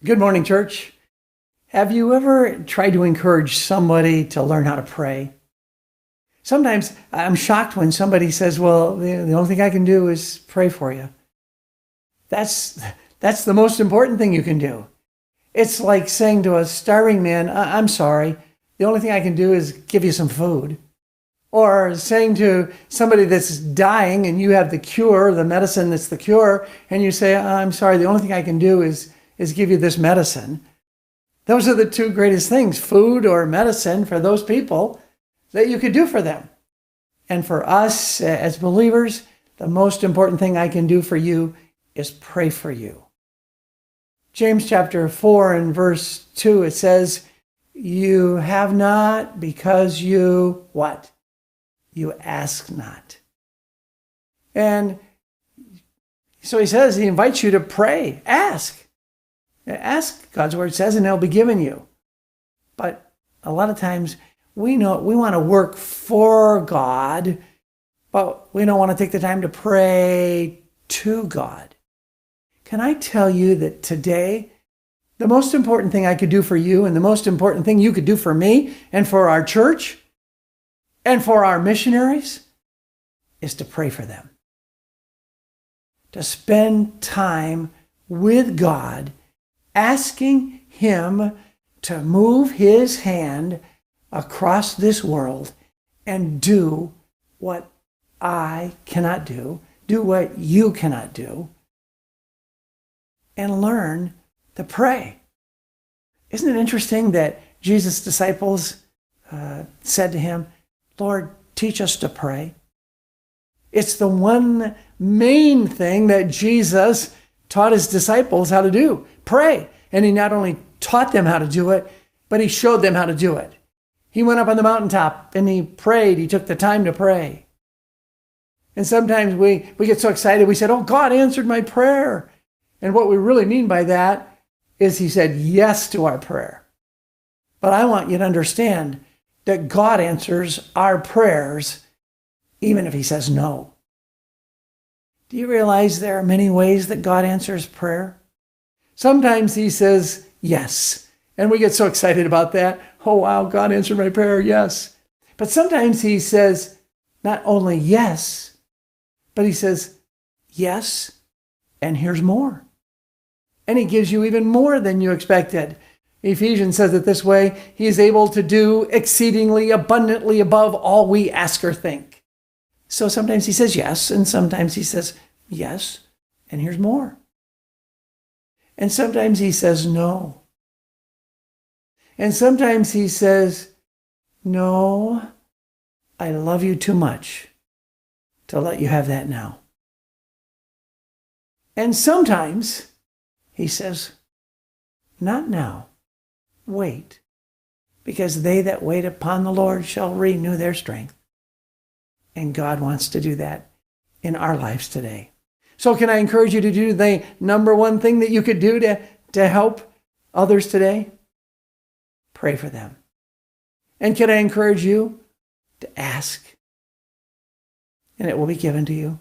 Good morning, church. Have you ever tried to encourage somebody to learn how to pray? Sometimes I'm shocked when somebody says, well, the only thing I can do is pray for you. That's the most important thing you can do. It's like saying to a starving man, I'm sorry, the only thing I can do is give you some food. Or saying to somebody that's dying and you have the cure, the medicine that's the cure, and you say, I'm sorry, the only thing I can do is give you this medicine. Those are the two greatest things, food or medicine, for those people that you could do for them. And for us as believers, the most important thing I can do for you is pray for you. James chapter 4 and verse 2, it says, you have not because you, what? You ask not. And so he invites you to pray, ask. Ask, God's word says, and it'll be given you. But a lot of times we want to work for God, but we don't want to take the time to pray to God. Can I tell you that today, the most important thing I could do for you and the most important thing you could do for me and for our church and for our missionaries is to pray for them. To spend time with God, asking Him to move His hand across this world and do what I cannot do what you cannot do, and learn to pray. Isn't it interesting that Jesus' disciples said to Him, Lord, teach us to pray? It's the one main thing that Jesus taught His disciples how to do, pray. And He not only taught them how to do it, but He showed them how to do it. He went up on the mountaintop and He prayed. He took the time to pray. And sometimes we get so excited, we said, oh, God answered my prayer. And what we really mean by that is He said yes to our prayer. But I want you to understand that God answers our prayers even if He says no. Do you realize there are many ways that God answers prayer? Sometimes He says yes, and we get so excited about that. Oh, wow, God answered my prayer, yes. But sometimes He says not only yes, but He says yes, and here's more. And He gives you even more than you expected. Ephesians says it this way, He is able to do exceedingly abundantly above all we ask or think. So sometimes He says yes, and sometimes He says yes, and here's more. And sometimes He says no. And sometimes He says, no, I love you too much to let you have that now. And sometimes He says, not now, wait, because they that wait upon the Lord shall renew their strength. And God wants to do that in our lives today. So can I encourage you to do the number one thing that you could do to help others today? Pray for them. And can I encourage you to ask? And it will be given to you.